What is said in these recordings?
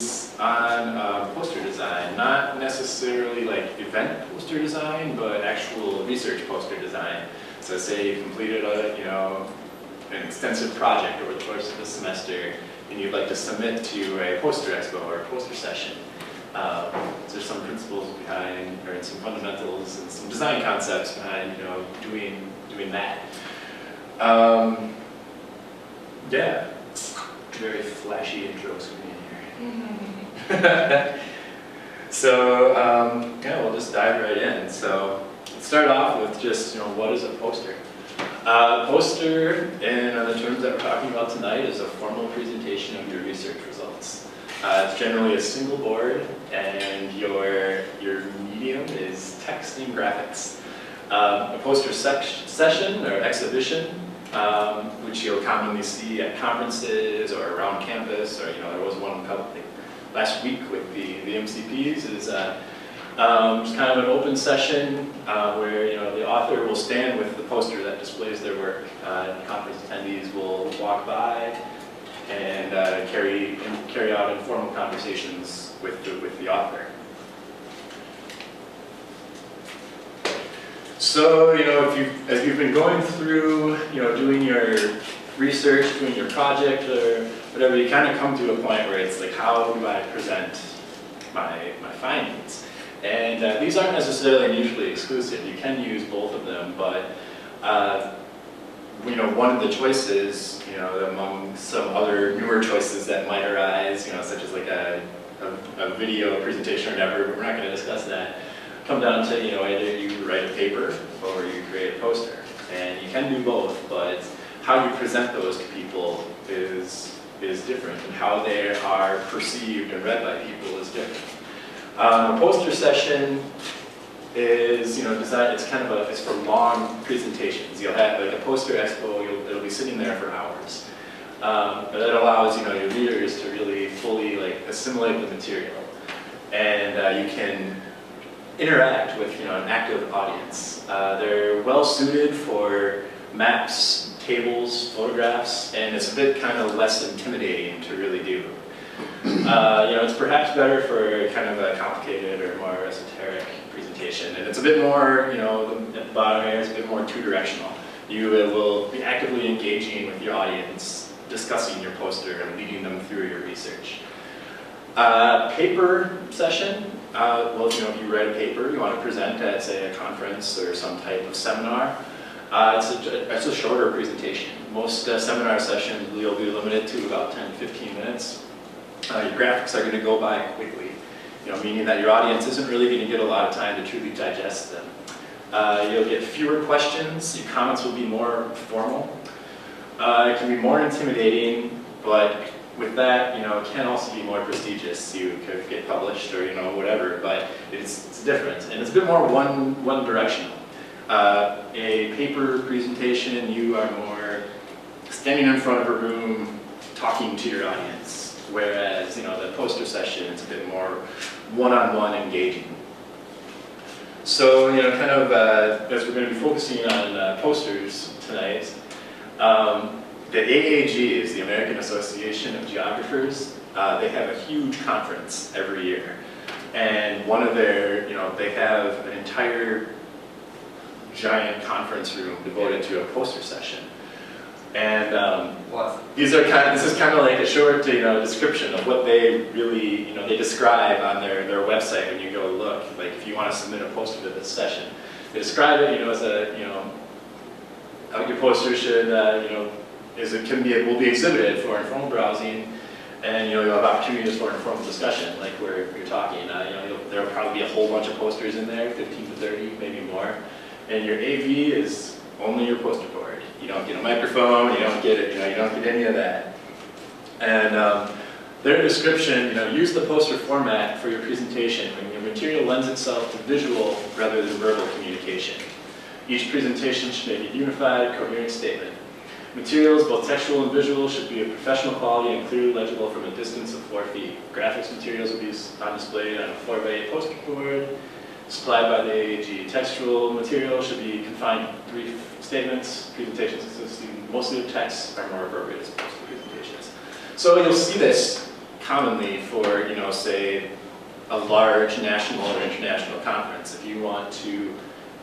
is on poster design, not necessarily like event poster design, but actual research poster design. So say you completed an extensive project over the course of the semester, and you'd like to submit to a poster expo or a poster session. So there's some principles behind, or some fundamentals and some design concepts behind, doing that. Yeah, very flashy intro screen here. So yeah, we'll just dive right in. So let's start off with just what is a poster? Poster, in the terms that we're talking about tonight, is a formal presentation of your research results. It's generally a single board, and your medium is text and graphics. A poster session or exhibition, which you'll commonly see at conferences or around campus, or there was one last week with the MCPs, is just kind of an open session where the author will stand with the poster that displays their work. Conference attendees will walk by and carry out informal conversations with the author. So as you've been going through doing your research, doing your project or whatever, you kind of come to a point where it's like, how do I present my findings? And these aren't necessarily mutually exclusive. You can use both of them, but one of the choices, among some other newer choices that might arise, such as like a video presentation or whatever, but we're not going to discuss that, come down to either you write a paper or you create a poster, and you can do both, but how you present those to people is different, and how they are perceived and read by people is different. A poster session is designed. It's for long presentations. You'll have like a poster expo. It'll be sitting there for hours, but it allows your readers to really fully assimilate the material, and you can interact with an active audience. They're well suited for maps, tables, photographs, and it's a bit kind of less intimidating to really do. It's perhaps better for kind of a complicated or more esoteric presentation, and it's a bit more, the bottom here is a bit more two-directional. You will be actively engaging with your audience, discussing your poster and leading them through your research. Paper session, well, if you write a paper you want to present at, say, a conference or some type of seminar, it's a shorter presentation. Most seminar sessions you'll be limited to about 10-15 minutes. Your graphics are going to go by quickly, meaning that your audience isn't really going to get a lot of time to truly digest them. You'll get fewer questions, your comments will be more formal. It can be more intimidating, but with that, it can also be more prestigious. You could get published or whatever, but it's different, and it's a bit more one directional. A paper presentation, you are more standing in front of a room talking to your audience. Whereas, the poster session is a bit more one-on-one engaging. So, kind of, as we're going to be focusing on posters tonight, the AAG is the American Association of Geographers. They have a huge conference every year. And one of their, they have an entire giant conference room devoted to a poster session. And this is kind of like a short, description of what they really, they describe on their website when you go look. Like if you want to submit a poster to this session, they describe it, as a, how your poster should, will be exhibited for informal browsing, and you'll have opportunities for informal discussion, like where you're talking. There will probably be a whole bunch of posters in there, 15 to 30, maybe more, and your AV is only your poster board. You don't get a microphone, you don't get it, you don't get any of that. And their description, use the poster format for your presentation when your material lends itself to visual rather than verbal communication. Each presentation should make a unified, coherent statement. Materials, both textual and visual, should be of professional quality and clearly legible from a distance of 4 feet. Graphics materials will be on display on a 4x8 poster board supplied by the AAG. Textual material should be confined to brief statements. Presentations consisting mostly of text are more appropriate as opposed to presentations. So you'll see this commonly for, say, a large national or international conference. If you want to,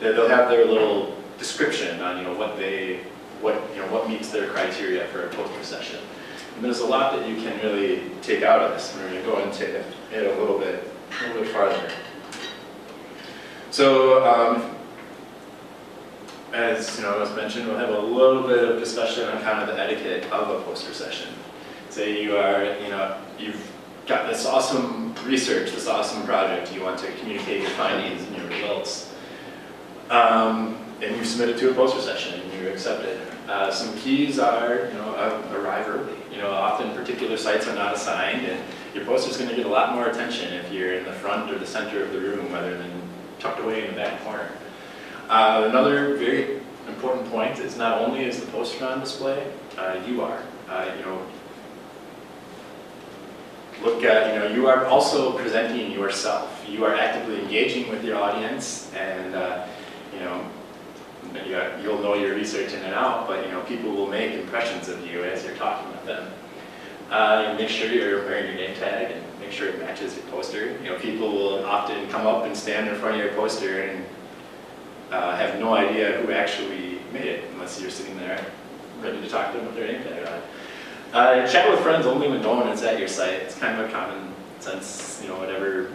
they'll have their little description on, what meets their criteria for a poster session. And there's a lot that you can really take out of this. We're going to go into it a little bit farther. So, as was mentioned, we'll have a little bit of discussion on kind of the etiquette of a poster session. Say you are, you've got this awesome research, this awesome project, you want to communicate your findings and your results, and you submit it to a poster session and you're accepted. Some keys are, arrive early. Often particular sites are not assigned, and your poster is going to get a lot more attention if you're in the front or the center of the room rather than tucked away in the back corner. Another very important point is not only is the poster on display, you are. Look at, you are also presenting yourself. You are actively engaging with your audience, and you'll know your research in and out, but people will make impressions of you as you're talking with them. Make sure you're wearing your name tag and make sure it matches your poster. People will often come up and stand in front of your poster and have no idea who actually made it unless you're sitting there ready to talk to them with their name tag on. Chat with friends only when no one is at your site. It's kind of a common sense, whatever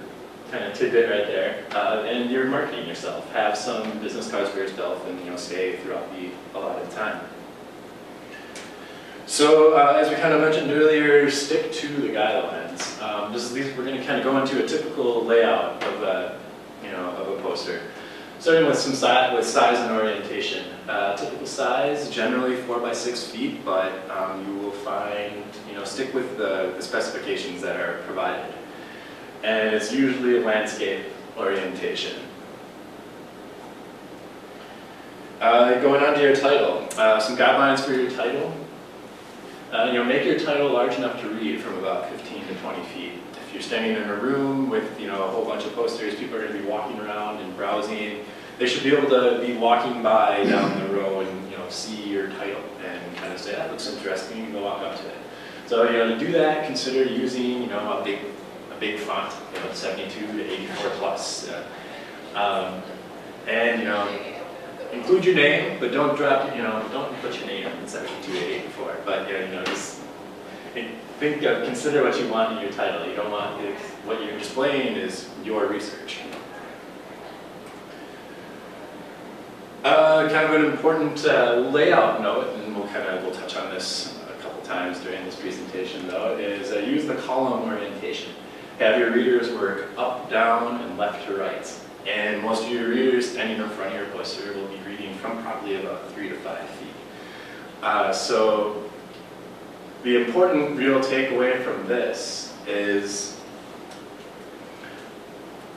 kind of tidbit right there. And you're marketing yourself. Have some business cards for yourself and stay throughout the allotted time. So as we kind of mentioned earlier, stick to the guidelines. We're going to kind of go into a typical layout of a poster. Starting with with size and orientation. Typical size, generally 4 by 6 feet, but you will find, stick with the specifications that are provided. And it's usually a landscape orientation. Going on to your title, some guidelines for your title. Make your title large enough to read from about 15 to 20 feet. If you're standing in a room with a whole bunch of posters, people are going to be walking around and browsing. They should be able to be walking by down the row and see your title and kind of say, that looks interesting, and go walk up to it. So to do that, consider using a big font, 72 to 84 plus, and include your name, but don't drop, don't put your name in 72 to 84. But just consider what you want in your title. You don't want what you're displaying is your research. Kind of an important layout note, and we'll touch on this a couple times during this presentation though, is use the column orientation. Have your readers work up, down, and left to right. And most of your readers standing in front of your poster will be reading from probably about 3 to 5 feet. So the important real takeaway from this is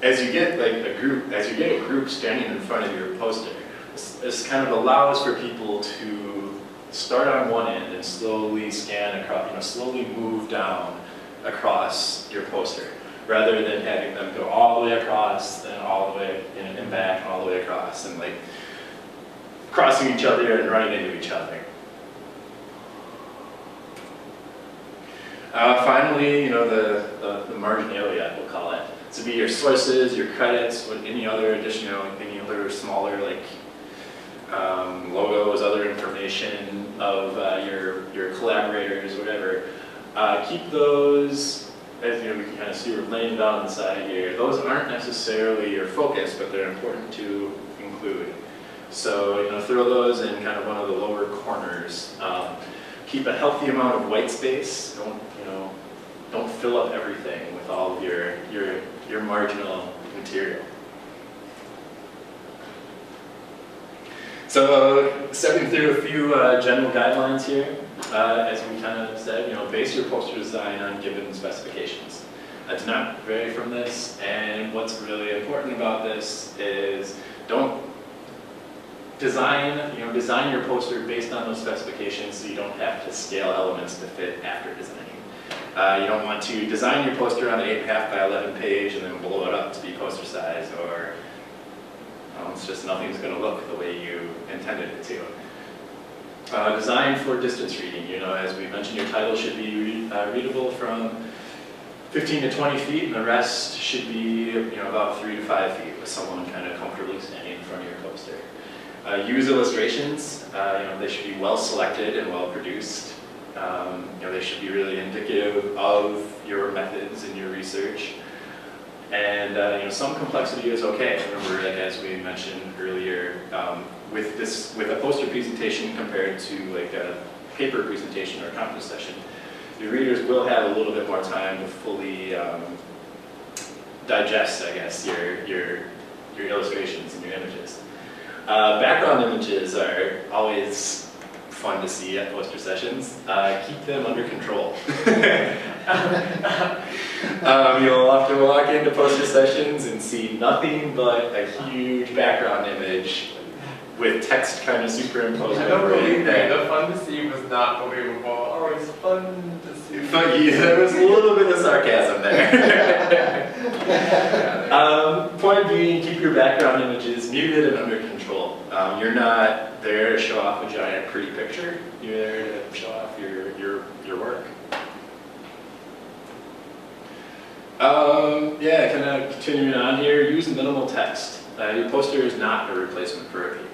as you get a group standing in front of your poster, this kind of allows for people to start on one end and slowly scan across, slowly move down across your poster, rather than having them go all the way across, then all the way and back, and all the way across, and crossing each other and running into each other. Finally, the marginalia, we'll call it. To be your sources, your credits, any other addition, any other smaller logos, other information of your collaborators, whatever. Keep those, as we can kind of see, we're laying down the side here. Those aren't necessarily your focus, but they're important to include. So throw those in kind of one of the lower corners. Keep a healthy amount of white space. Don't fill up everything with all of your marginal material. So stepping through a few general guidelines here, as we kind of said, base your poster design on given specifications. Do not vary from this, and what's really important about this is don't design your poster based on those specifications so you don't have to scale elements to fit after designing. You don't want to design your poster on an 8.5 by 11 page and then blow it up to be poster size, or it's just nothing's going to look the way you intended it to. Design for distance reading. As we mentioned, your title should be readable from 15 to 20 feet, and the rest should be about 3 to 5 feet with someone kind of comfortably standing in front of your poster. Use illustrations. They should be well selected and well produced. They should be really indicative of your methods and your research. And some complexity is okay. Remember, like, as we mentioned earlier, with a poster presentation compared to like a paper presentation or a conference session, your readers will have a little bit more time to fully digest, I guess, your illustrations and your images. Background images are always fun to see at poster sessions. Keep them under control. You'll often walk into poster sessions and see nothing but a huge background image with text kind of superimposed over it. The fun to see was not believable. Oh, it's fun to see. There was a little bit of sarcasm there. Point being, keep your background images muted and under control. You're not there to show off a giant pretty picture. You're there to show off your work. Kind of continuing on here, use minimal text. Your poster is not a replacement for a paper.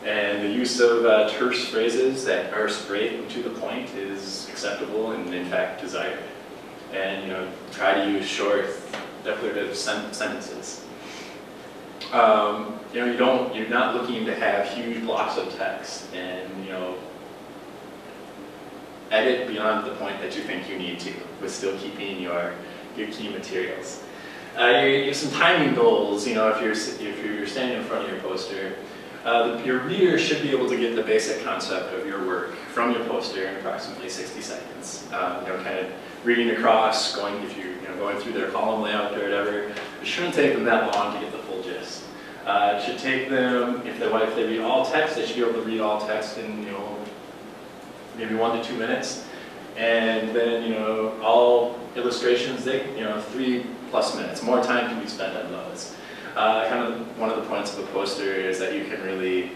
And the use of terse phrases that are straight and to the point is acceptable and in fact desired. And try to use short, declarative sentences. You're not looking to have huge blocks of text and edit beyond the point that you think you need to, with still keeping your key materials. You have some timing goals. If you're standing in front of your poster, your reader should be able to get the basic concept of your work from your poster in approximately 60 seconds. Kind of reading across, going through their column layout or whatever. It shouldn't take them that long to get the full gist. It should take them, if they read all text, they should be able to read all text in maybe 1 to 2 minutes. And then all illustrations, 3+ minutes. More time can be spent on those. Kind of one of the points of a poster is that you can really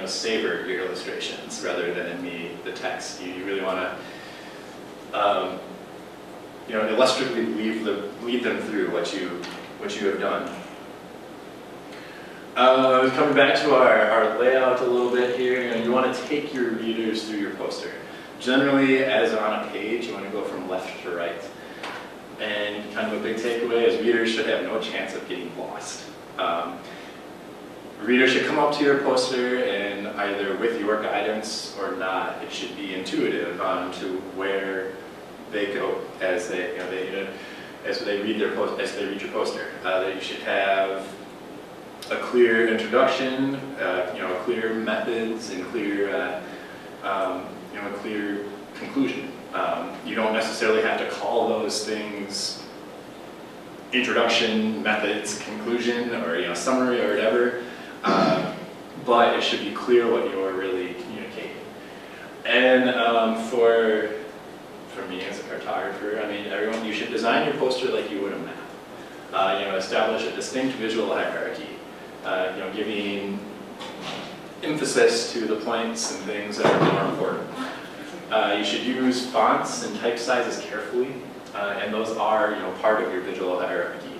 savor your illustrations rather than the text. You really want to illustratively lead them through what you have done. Coming back to our layout a little bit here, you want to take your readers through your poster. Generally, as on a page, you want to go from left to right. And kind of a big takeaway is readers should have no chance of getting lost. Readers should come up to your poster and either with your guidance or not, it should be intuitive to where they go as they read your poster. You should have a clear introduction, clear methods, and clear conclusion. You don't necessarily have to call those things introduction, methods, conclusion, or summary or whatever, but it should be clear what you're really communicating. And for me as a cartographer, you should design your poster like you would a map. Establish a distinct visual hierarchy. Giving emphasis to the points and things that are more important. You should use fonts and type sizes carefully, and those are part of your visual hierarchy.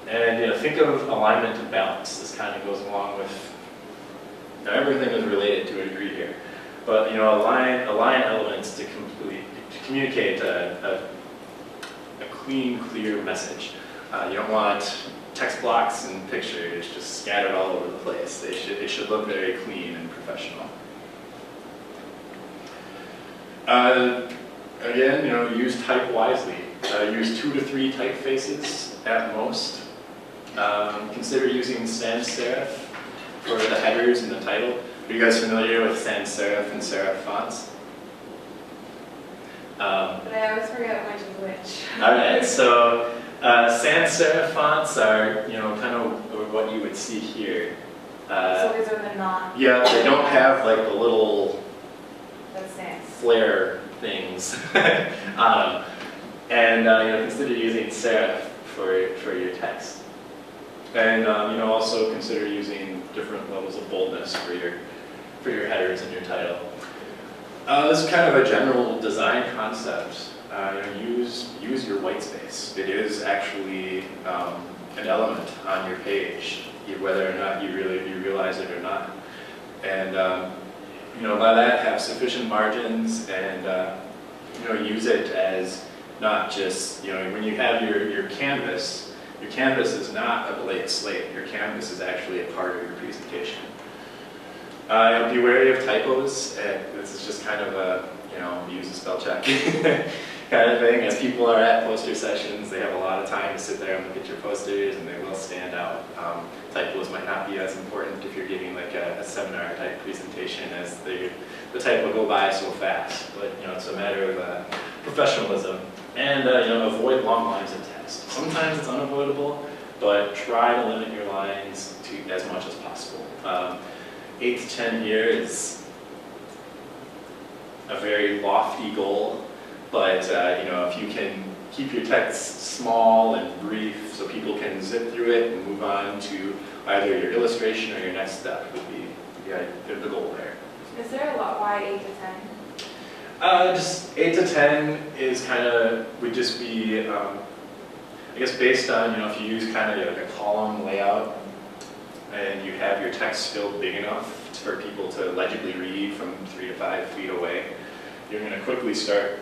And think of alignment and balance. This kind of goes along with everything is related to a degree here, but align elements to communicate a clean, clear message. You don't want text blocks and pictures just scattered all over the place. It should look very clean and professional. Again, use type wisely. Use 2 to 3 typefaces at most. Consider using sans serif for the headers and the title. Are you guys familiar with sans serif and serif fonts? But I always forget which is which. All right, so sans serif fonts are, kind of what you would see here. So these are the non. Yeah, they don't have like the little flare things. Consider using serif for your text. And also consider using different levels of boldness for your headers and your title. This is kind of a general design concept use your white space. It is actually an element on your page, whether or not you realize it or not. And by that, have sufficient margins and use it as not just when you have your canvas is not a blank slate. Your canvas is actually a part of your presentation. Be wary of typos. This is just kind of a use a spell check kind of thing. As people are at poster sessions, they have a lot of time to sit there and look at your posters, and they will stand out. Typos might not be as important if you're giving like a seminar type presentation, as the type will go by so fast. But it's a matter of professionalism, and avoid long lines of text. Sometimes it's unavoidable, but try to limit your lines to as much as possible. 8 to 10 here is a very lofty goal, but if you can keep your text small and brief so people can zip through it and move on to either your illustration or your next step would be the goal there. Is there a lot? Why 8 to 10? Just 8 to 10 is would just be, I guess based on, if you use kind of like a column layout and you have your text filled big enough for people to legibly read from 3 to 5 feet away, you're going to quickly start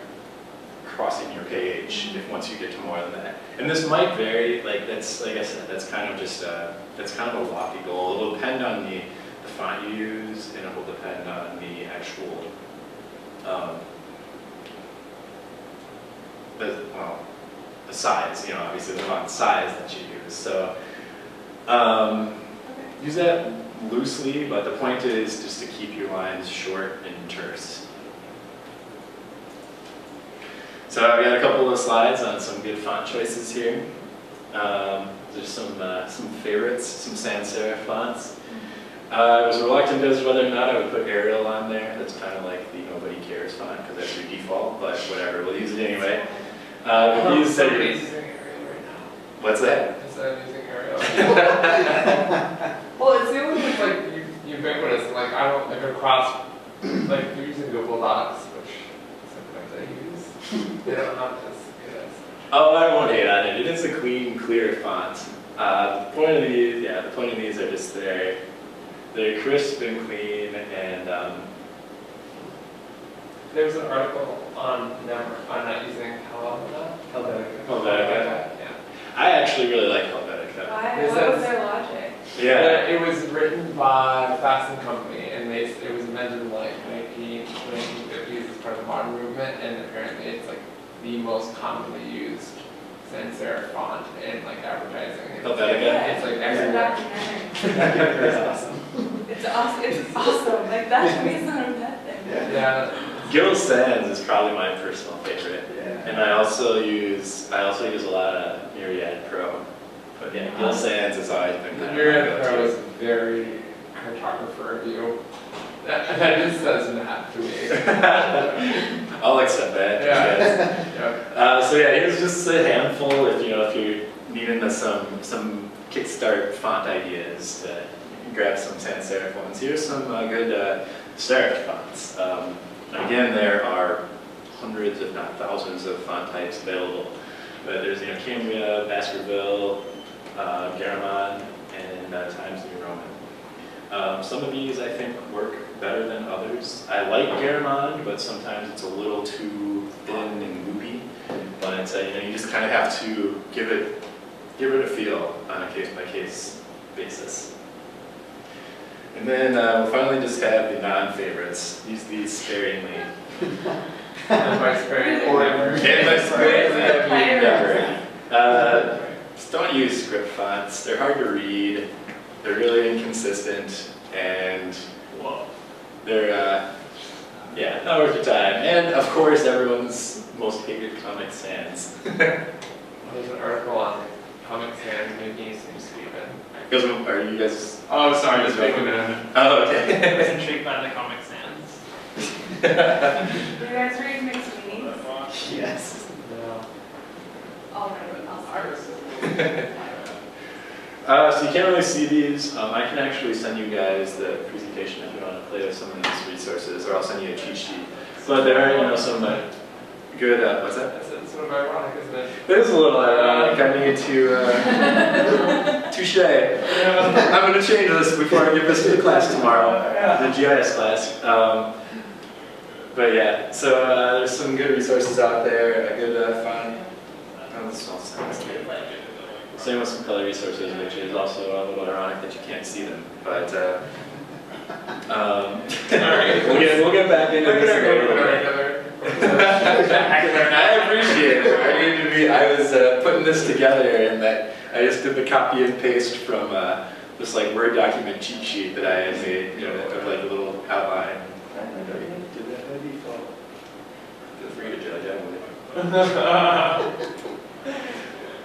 crossing your page once you get to more than that. And this might vary, like I said, that's kind of just that's kind of a lofty goal. It will depend on the font you use, and it will depend on the actual the size, obviously the font size that you use. So use that loosely, but the point is just to keep your lines short and terse. So I've got a couple of slides on some good font choices here. There's some favorites, some sans serif fonts. I was reluctant as to whether or not I would put Arial on there. That's kind of like the nobody cares font because that's your default, but whatever, we'll use it anyway. These Somebody's using Arial right now. What's that? I'm using Arial. Well, it's It's like ubiquitous. Like I don't like across. Like you're using Google Docs, which sometimes I use. They don't have this. Oh, I won't hate on it. It is a clean, clear font. The point of these are just they're crisp and clean, and There was an article on not using Helvetica. Yeah. I actually really like Helvetica. Why? What was their logic? Yeah. It was written by Fast & Company, and it was invented in like 1950s as part of the modern movement, and apparently it's like the most commonly used sans serif font in like advertising. Helvetica? It's like There's a everywhere. documentary. That's awesome. It's awesome. It's awesome. Like that to me is not a bad thing. Yeah. Gil Sans is probably my personal favorite, and I also use a lot of Myriad Pro. But yeah, Gil Sans has always been The kind Myriad of Pro is very cartographer view. That just says that to me. I'll accept that. Yeah. So yeah, here's just a handful if you're needing some kickstart font ideas. You can grab some sans serif ones. Here's some good serif fonts. Again, there are hundreds, if not thousands, of font types available. But there's Cambria, Baskerville, Garamond, and Times New Roman. Some of these I think work better than others. I like Garamond, but sometimes it's a little too thin and loopy. But you just kind of have to give it a feel on a case-by-case basis. And then we'll finally just have the non-favorites. Use these sparingly. And by sparingly, never. And by sparingly, I mean never. Just don't use script fonts. They're hard to read. They're really inconsistent, and they're not worth your time. And of course, everyone's most hated Comic Sans. There's an article on Comic Sans making you seem stupid. Because are you guys? Oh, sorry, just making a. Oh, okay. I was intrigued by the Comic Sans. Do you guys read mixed meanings? Yes. No. I'll read it. I'll So you can't really see these. I can actually send you guys the presentation if you want to play with some of these resources, or I'll send you a cheat sheet. But there are some good, what's that? It's sort of ironic, isn't it? It is a little ironic. I need to, touche. I'm going to change this before I give this to the class tomorrow, the GIS class. But yeah, so there's some good resources out there, a good font. Oh, this all sounds good. Same with some color resources, which is also a little ironic that you can't see them. But we'll get back into this a little bit. I appreciate it. I was putting this together, and that I just did the copy and paste from this like Word document cheat sheet that I had made, you know, with like a little outline. I don't even do that by default. Feel free to judge. I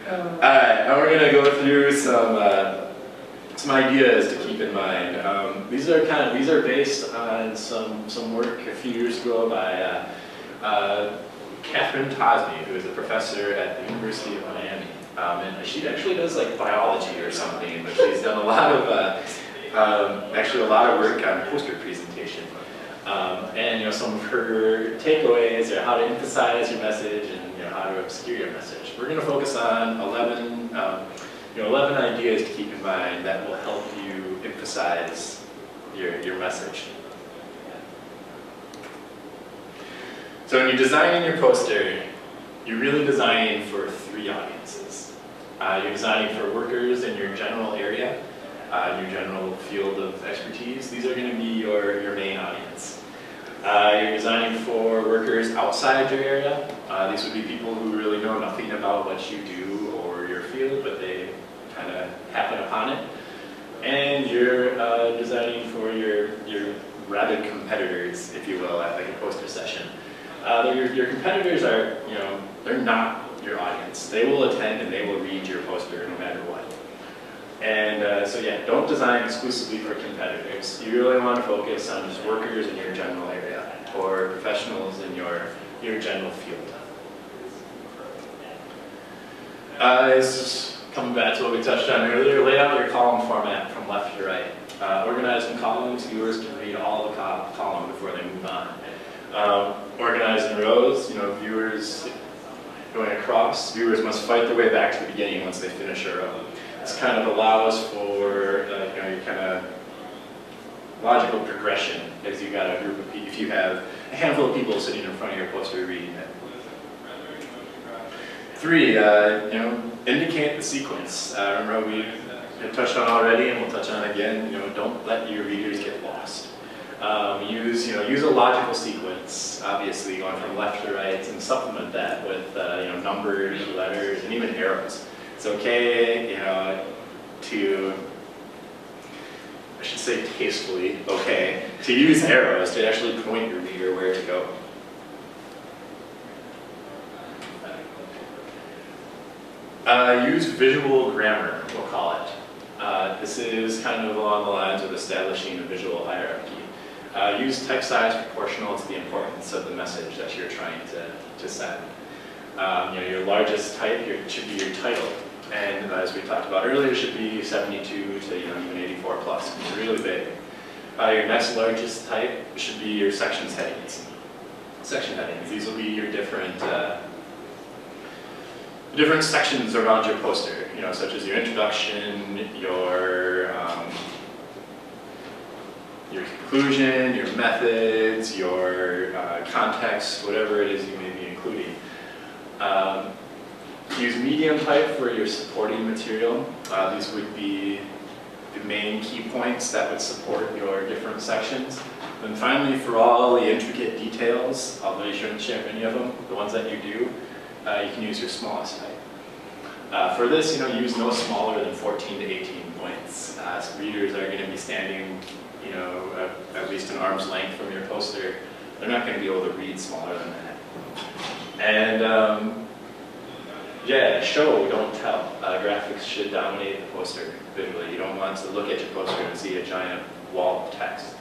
Alright, now we're going to go through some ideas to keep in mind. These are based on some work a few years ago by Tosney, who is a professor at the University of Miami. And she actually does like biology or something, but she's done a lot of work on poster presentation. And you know, some of her takeaways are how to emphasize your message and how to obscure your message. We're going to focus on 11 ideas to keep in mind that will help you emphasize your message. So when you're designing your poster, you're really designing for 3 audiences. You're designing for workers in your general area, your general field of expertise. These are going to be your main audience. You're designing for workers outside your area. These would be people who really know nothing about what you do or your field, but they kind of happen upon it. And you're designing for your rabid competitors, if you will, at like a poster session. Your competitors are, they're not your audience. They will attend and they will read your poster no matter what. And so yeah, don't design exclusively for competitors. You really want to focus on just workers in your general area or professionals in your general field. It's coming back to what we touched on earlier. Lay out your column format from left to right. Organize in columns. Viewers can read all the column before they move on. Organize in rows. Viewers going across. Viewers must fight their way back to the beginning once they finish a row. This kind of allows for your kind of logical progression, as you got a group of people. If you have a handful of people sitting in front of your poster reading it. 3, indicate the sequence. Remember we touched on already, and we'll touch on again. Don't let your readers get lost. Use a logical sequence, obviously going from left to right, and supplement that with numbers, letters, and even arrows. It's okay, I should say tastefully, okay, to use arrows to actually point your reader where to go. Use visual grammar, we'll call it. This is kind of along the lines of establishing a visual hierarchy. Use text size proportional to the importance of the message that you're trying to send. Your largest type should be your title. And as we talked about earlier, it should be 72 to even 84 plus. It's really big. Your next largest type should be your section headings. Section headings. These will be your different sections around your poster. Such as your introduction, your conclusion, your methods, your context, whatever it is you may be including. Use medium type for your supporting material. These would be the main key points that would support your different sections. And finally, for all the intricate details, although you shouldn't share many of them, the ones that you do, you can use your smallest type. For this, use no smaller than 14 to 18 points. So readers are going to be standing, at least an arm's length from your poster. They're not going to be able to read smaller than that. And show, don't tell. Graphics should dominate the poster visually. You don't want to look at your poster and see a giant wall of text.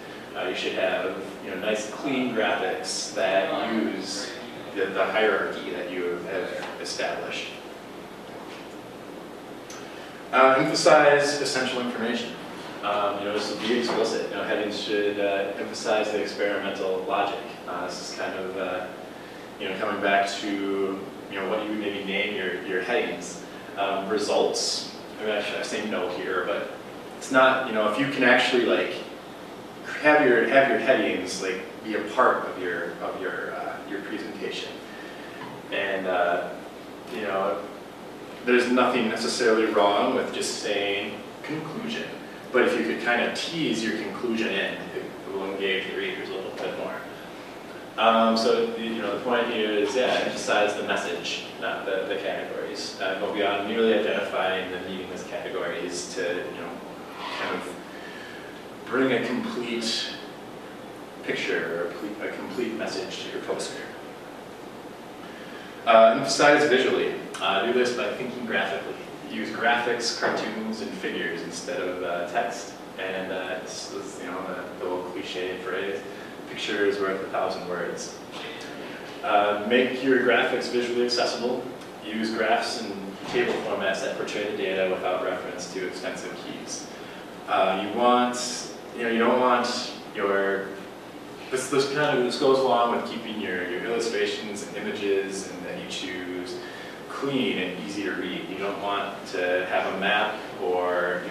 You should have nice clean graphics that use the hierarchy that you have established. Emphasize essential information. This will be explicit. Headings should emphasize the experimental logic. This is kind of Coming back to, what you would maybe name your headings. Results, I mean, I say no here, but it's not, if you can actually like have your headings like be a part of your presentation. And, there's nothing necessarily wrong with just saying conclusion. But if you could kind of tease your conclusion in, it will engage the readers a little bit more. So, the point here is, emphasize the message, not the categories. Go beyond merely identifying the meaningless categories to, kind of bring a complete picture or a complete message to your poster. Emphasize visually. Do this by thinking graphically. Use graphics, cartoons, and figures instead of text. And this is, the old cliche phrase, picture is worth 1,000 words. Make your graphics visually accessible. Use graphs and table formats that portray the data without reference to extensive keys. You don't want your, this goes along with keeping your illustrations and images and that you choose clean and easy to read. You don't want to have a map or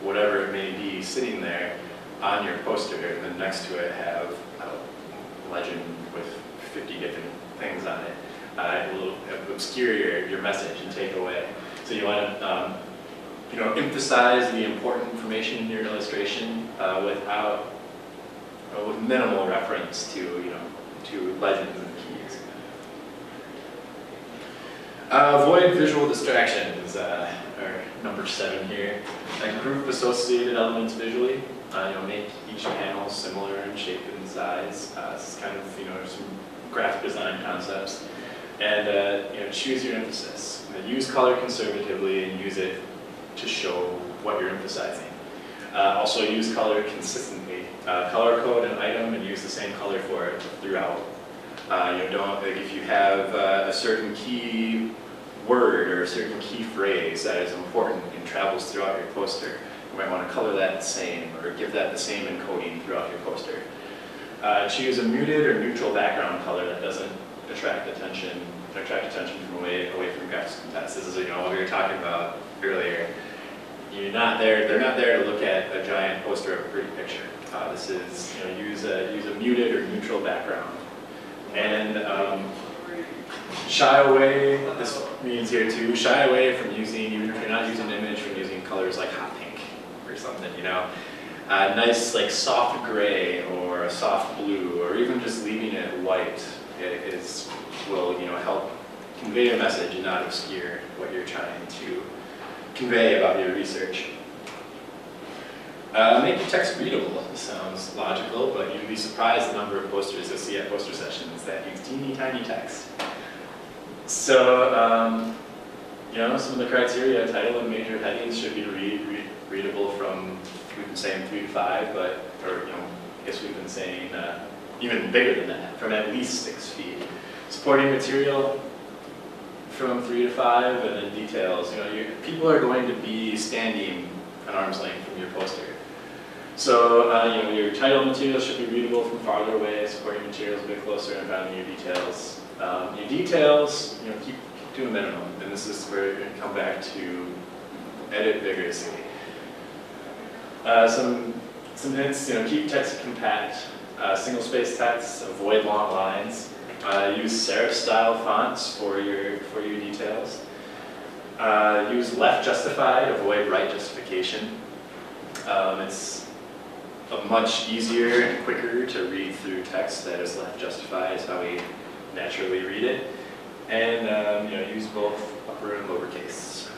whatever it may be sitting there on your poster and then next to it have a legend with 50 different things on it. It will obscure your message and take away. So you want to emphasize the important information in your illustration with minimal reference to legends and keys. Avoid visual distractions, or number 7 here. Group associated elements visually. Make each panel similar in shape and size. This is kind of some graphic design concepts. And choose your emphasis. Use color conservatively and use it to show what you're emphasizing. Also use color consistently. Color code an item and use the same color for it throughout. If you have a certain key word or a certain key phrase that is important and travels throughout your poster, you might want to color that the same or give that the same encoding throughout your poster. Choose a muted or neutral background color that doesn't attract attention from away from graphics contents. This is what we were talking about earlier. They're not there to look at a giant poster of a pretty picture. This is use a muted or neutral background. And shy away, this means here too, shy away from using, even if you're not using an image, from using colors like hot pink or something, nice like soft gray or a soft blue, or even just leaving it white will help convey a message and not obscure what you're trying to convey about your research. Make your text readable. This sounds logical, but you'd be surprised the number of posters you'll see at poster sessions that use teeny tiny text. So, some of the criteria, title and major headings should be readable from, we've been saying 3 to 5, I guess we've been saying even bigger than that, from at least 6 feet. Supporting material from 3 to 5, and then details. People are going to be standing an arm's length from your poster. So, your title material should be readable from farther away, supporting materials a bit closer, and finding your details. Your details, keep to a minimum, and this is where you're going to come back to edit vigorously. Some hints, keep text compact, single-space text, avoid long lines. Use serif-style fonts for your details. Use left justified, avoid right justification. It's much easier and quicker to read through text that is left justified, is how we naturally read it. And use both upper and lowercase.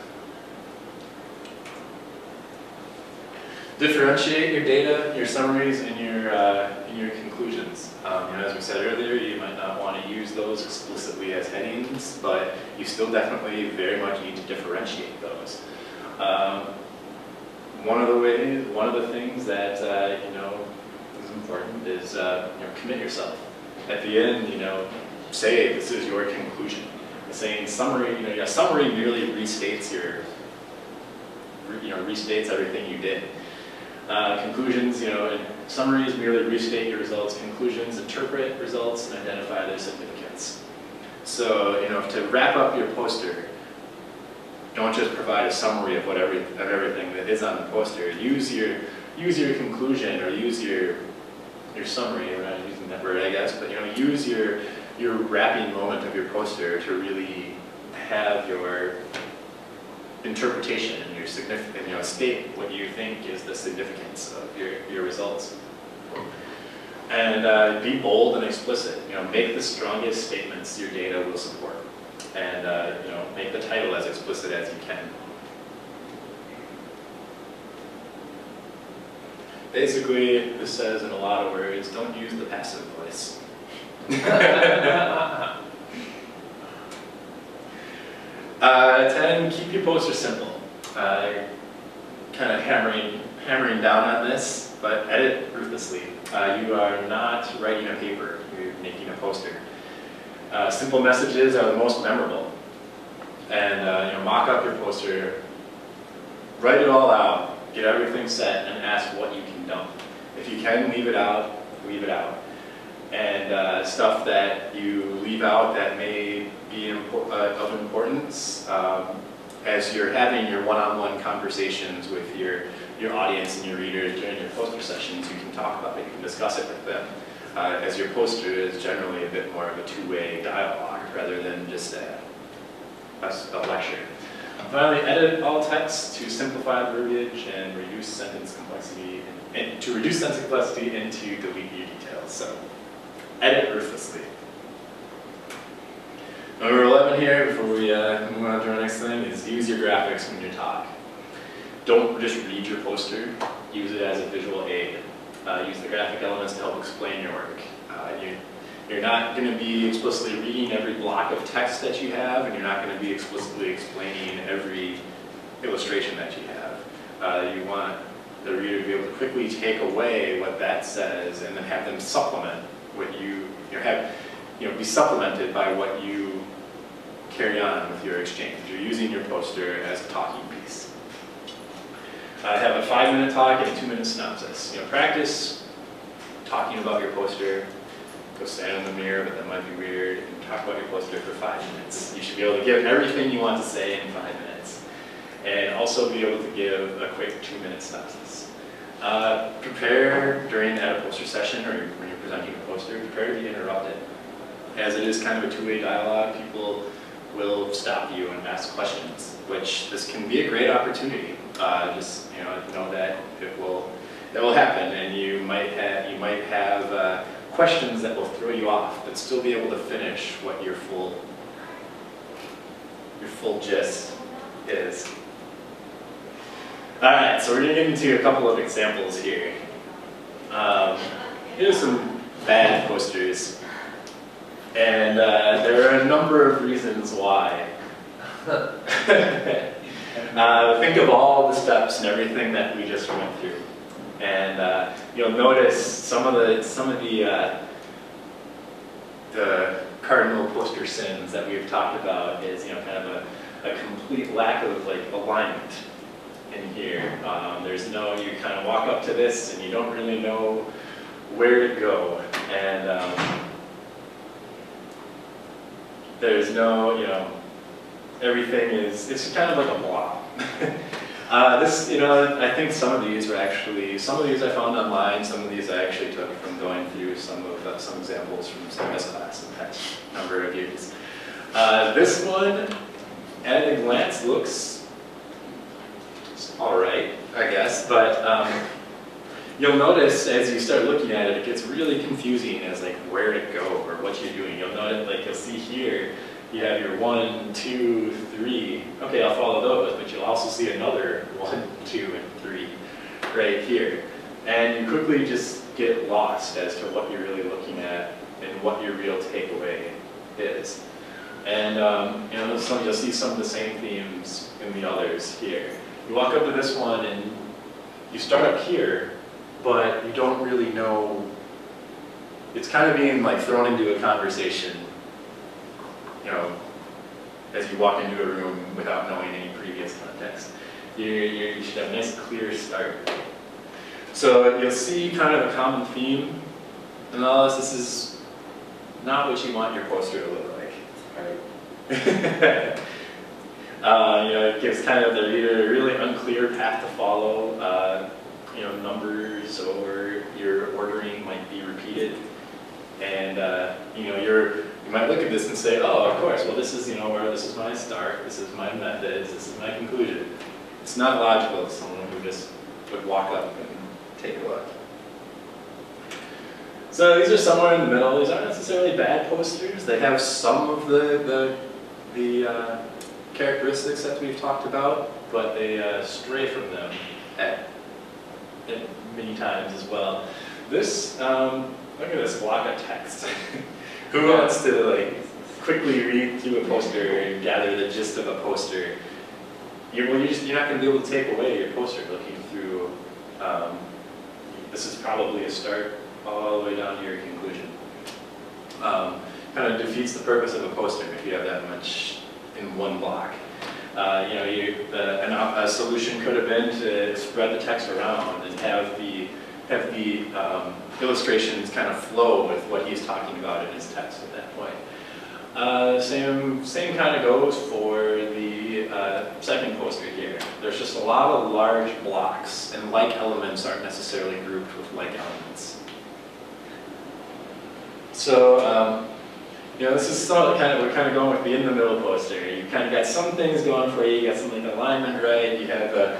Differentiate your data, your summaries, and your conclusions. As we said earlier, you might not want to use those explicitly as headings, but you still definitely very much need to differentiate those. One of the things that is important is commit yourself. At the end, say this is your conclusion. Saying summary, a summary merely restates restates everything you did. Conclusions, summaries merely restate your results. Conclusions interpret results and identify their significance. So, to wrap up your poster, don't just provide a summary of everything that is on the poster. Use your conclusion or use your summary. We're not using that word, I guess, but use your wrapping moment of your poster to really have your interpretation and your significant, state what you think is the significance of your results. And be bold and explicit. Make the strongest statements your data will support, and make the title as explicit as you can. Basically, this says in a lot of words, don't use the passive voice. 10, keep your poster simple. Kind of hammering down on this, but edit ruthlessly. You are not writing a paper, you're making a poster. Simple messages are the most memorable. And mock up your poster, write it all out, get everything set, and ask what you can dump. If you can leave it out, leave it out. And stuff that you leave out that may be of importance, as you're having your one-on-one conversations with your audience and your readers during your poster sessions, you can talk about it, you can discuss it with them. As your poster is generally a bit more of a two-way dialogue rather than just a lecture. Finally, edit all text to simplify verbiage and reduce sentence complexity, and to reduce sentence complexity and to delete your details. So, edit ruthlessly. Number 11 here, before we move on to our next thing, is use your graphics when you talk. Don't just read your poster, use it as a visual aid. Use the graphic elements to help explain your work. You're not going to be explicitly reading every block of text that you have, and you're not going to be explicitly explaining every illustration that you have. You want the reader to be able to quickly take away what that says and then have them supplement what be supplemented by what you carry on with your exchange. You're using your poster as a talking piece. Have a 5-minute talk and a 2-minute synopsis. Practice talking about your poster. Go stand in the mirror, but that might be weird, and talk about your poster for 5 minutes. You should be able to give everything you want to say in 5 minutes. And also be able to give a quick 2-minute synopsis. Prepare during a poster session or when you're presenting a poster, prepare to be interrupted. As it is kind of a two-way dialogue, people will stop you and ask questions, which this can be a great opportunity. Just know that it will happen, and you might have questions that will throw you off, but still be able to finish what your full gist is. All right, so we're going to get into a couple of examples here. Here's some bad posters, and there are a number of reasons why. Think of all the steps and everything that we just went through, and you'll notice some of the cardinal poster sins that we've talked about is kind of a complete lack of alignment in here. There's no, you kind of walk up to this and you don't really know where to go, and there's no, everything is, it's kind of like a blob. I think some of these I found online, some of these I actually took from going through some examples from SMS class in the past number of years. This one, at a glance, looks all right, I guess, but you'll notice as you start looking at it, it gets really confusing as where to go or what you're doing. You'll notice, you'll see here, you have your 1, 2, 3. Okay, I'll follow those, but you'll also see another 1, 2, and 3 right here. And you quickly just get lost as to what you're really looking at and what your real takeaway is. And you'll see some of the same themes in the others here. You walk up to this one and you start up here, but you don't really know. It's kind of being thrown into a conversation, as you walk into a room without knowing any previous context. You should have a nice clear start. So you'll see kind of a common theme in all this. This is not what you want your poster to look like. Right. You know, it gives kind of the reader a really unclear path to follow. You know, numbers or your ordering might be repeated, and you know, you might look at this and say, oh, of course, well, this is, you know, where this is my start, this is my methods, this is my conclusion. It's not logical to someone who just would walk up and take a look. So these are somewhere in the middle. These aren't necessarily bad posters. They have some of the characteristics that we've talked about, but they stray from them at many times as well. This, look at this block of text. Who wants to like quickly read through a poster and gather the gist of a poster? You're not going to be able to take away your poster looking through. This is probably a start all the way down to your conclusion. Kind of defeats the purpose of a poster if you have that much in one block. You know, a solution could have been to spread the text around and have the illustrations kind of flow with what he's talking about in his text at that point. Same kind of goes for the second poster here. There's just a lot of large blocks, and like elements aren't necessarily grouped with like elements. So, you know, this is sort of we're kind of going with the in the middle poster. You kind of got some things going for you. You got some like alignment right. You have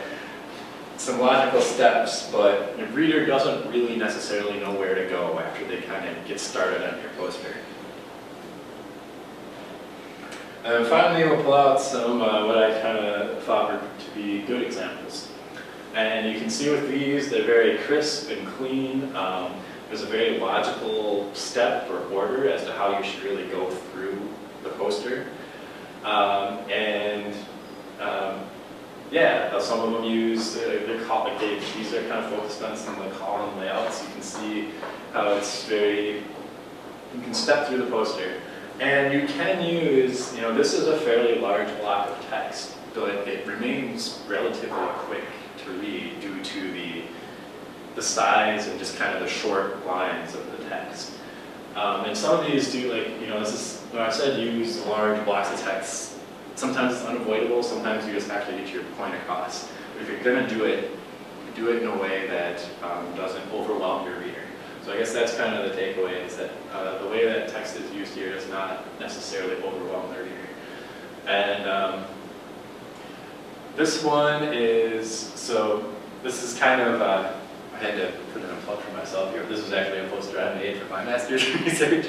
some logical steps, but the reader doesn't really necessarily know where to go after they kind of get started on your poster. And finally, we'll pull out some what I kind of thought were to be good examples. And you can see with these, they're very crisp and clean. There's a very logical step or order as to how you should really go through the poster. Yeah, some of them use, these are kind of focused on some of the column layouts. You can see how it's very, you can step through the poster. And you can use, you know, this is a fairly large block of text, but it remains relatively quick to read due to the size and just kind of the short lines of the text. And some of these do, like, you know, this is, when I said use large blocks of text, sometimes it's unavoidable, sometimes you just have to get your point across. But if you're going to do it in a way that doesn't overwhelm your reader. So I guess that's kind of the takeaway, is that the way that text is used here does not necessarily overwhelm the reader. And this one is, so this is kind of, I had to put in a plug for myself here. This was actually a poster I made for my master's research.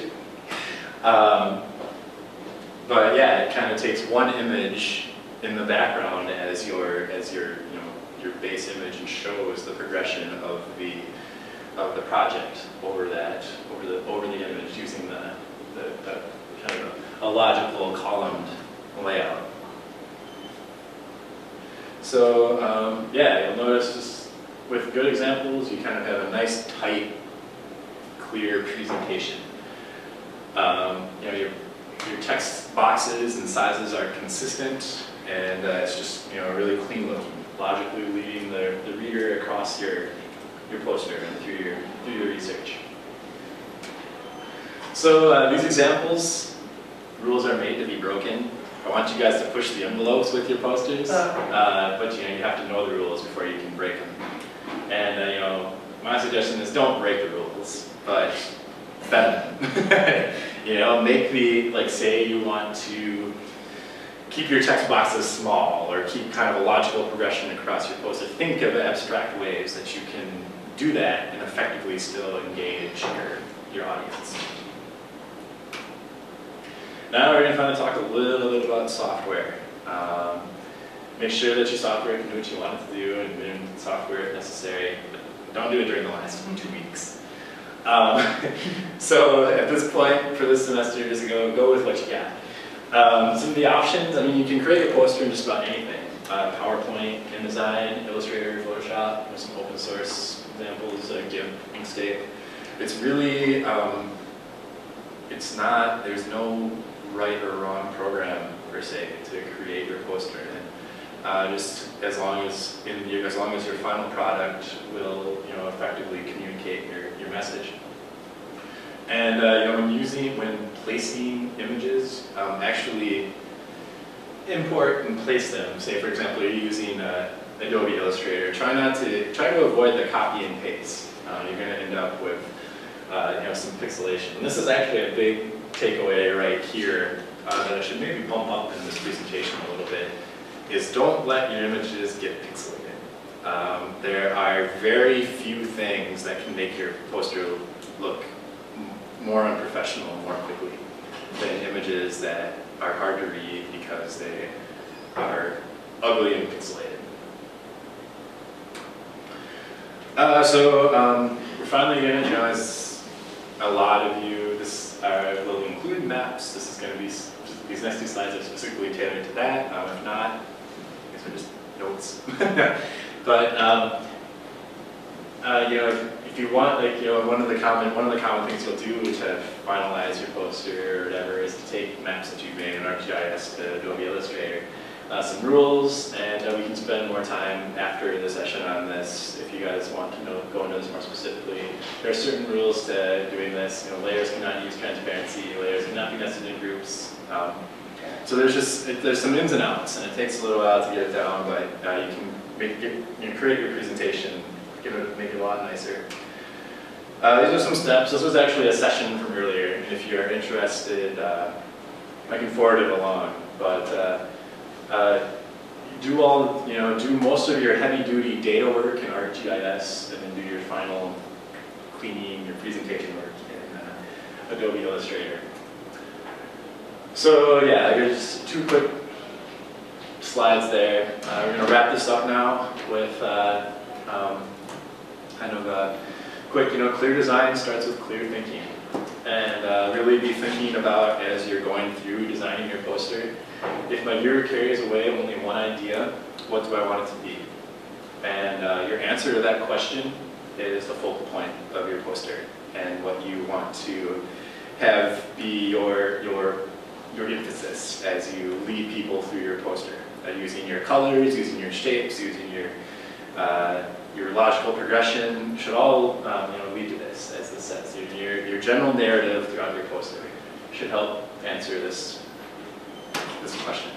But yeah, it kind of takes one image in the background as your you know, your base image, and shows the progression of the project over the image using the kind of a logical columned layout. So yeah, you'll notice just with good examples, you kind of have a nice, tight, clear presentation. You know, your text boxes and sizes are consistent, and it's just, you know, really clean looking, logically leading the reader across your poster and through your research. So these examples, rules are made to be broken. I want you guys to push the envelopes with your posters, but you know, you have to know the rules before you can break them. And you know, my suggestion is don't break the rules, but bend them. You know, make like, say you want to keep your text boxes small, or keep kind of a logical progression across your poster. Think of abstract ways that you can do that and effectively still engage your audience. Now we're going to kind of talk a little bit about software. Make sure that your software can do what you want it to do, and then software if necessary, but don't do it during the last 2 weeks. So at this point for this semester, just go with what you got. Some of the options, I mean, you can create a poster in just about anything. PowerPoint, InDesign, Illustrator, Photoshop, there's some open source examples, GIMP, Inkscape. It's really, there's no right or wrong program per se to create your poster. And just as long as your final product will, you know, effectively communicate your message. And you'll when placing images, actually import and place them. Say, for example, you're using Adobe Illustrator. Try to avoid the copy and paste. You're going to end up with some pixelation. And this is actually a big takeaway right here that I should maybe bump up in this presentation a little bit, is don't let your images get pixelated. There are very few things that can make your poster look more unprofessional more quickly than images that are hard to read because they are ugly and pixelated. We're finally going to, as a lot of you, this will include maps. This is going to be, these next 2 slides are specifically tailored to that. If not, these are just notes. But if you want, one of the common things you'll do to finalize your poster or whatever is to take maps that you've made in ArcGIS to Adobe Illustrator. Some rules, and we can spend more time after the session on this if you guys want to go into this more specifically. There are certain rules to doing this. Layers cannot use transparency. Layers cannot be nested in groups. So there's some ins and outs, and it takes a little while to get it down, but you can create your presentation, make it a lot nicer. These are some steps. This was actually a session from earlier, and if you're interested, I can forward it along. But do most of your heavy-duty data work in ArcGIS, and then do your final cleaning, your presentation work in Adobe Illustrator. So yeah, here's 2 quick slides there. We're going to wrap this up now with quick, clear design starts with clear thinking. And really be thinking about, as you're going through designing your poster, if my viewer carries away only one idea, what do I want it to be? And your answer to that question is the focal point of your poster and what you want to have be your emphasis as you lead people through your poster. Using your colors, using your shapes, using your logical progression should all lead to this, as this says. Your general narrative throughout your poster should help answer this question.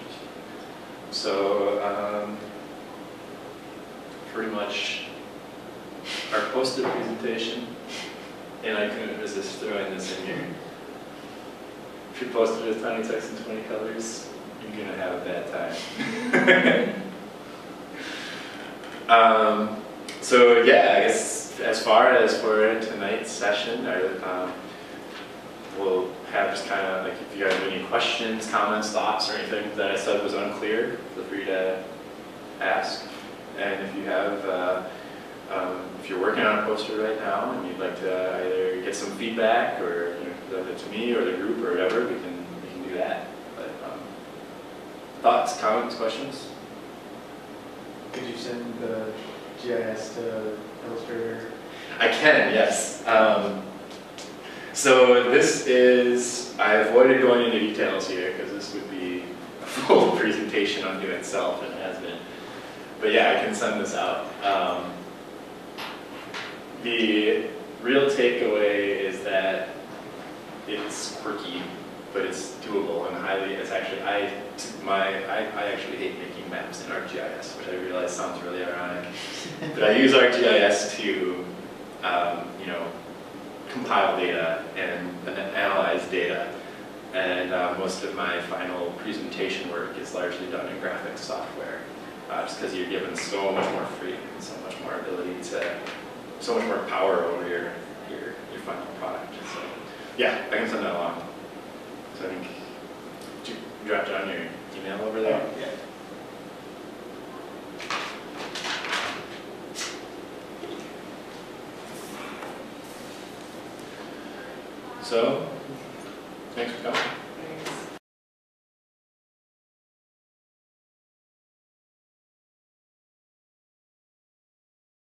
So pretty much our poster presentation, and I couldn't resist throwing this in here. If your poster is tiny text and 20 colors, you're gonna have a bad time. So yeah, I guess as far as for tonight's session, we'll have just kind of if you have any questions, comments, thoughts, or anything that I said was unclear, feel free to ask. And if you have, if you're working on a poster right now and you'd like to either get some feedback or present it to me or the group or whatever, we can do that. But thoughts, comments, questions? Could you send the GIS to Illustrator? I can, yes. So this is, I avoided going into details here because this would be a full presentation unto itself, and it has been. But yeah, I can send this out. The real takeaway is that it's quirky, but it's doable and I actually hate making maps in ArcGIS, which I realize sounds really ironic. But I use ArcGIS to, compile data and analyze data. And most of my final presentation work is largely done in graphics software, just because you're given so much more freedom and so much more ability to, so much more power over your final product. So yeah, I can send that along. So I think, did you drop down your email over there? Yeah. So, thanks for coming.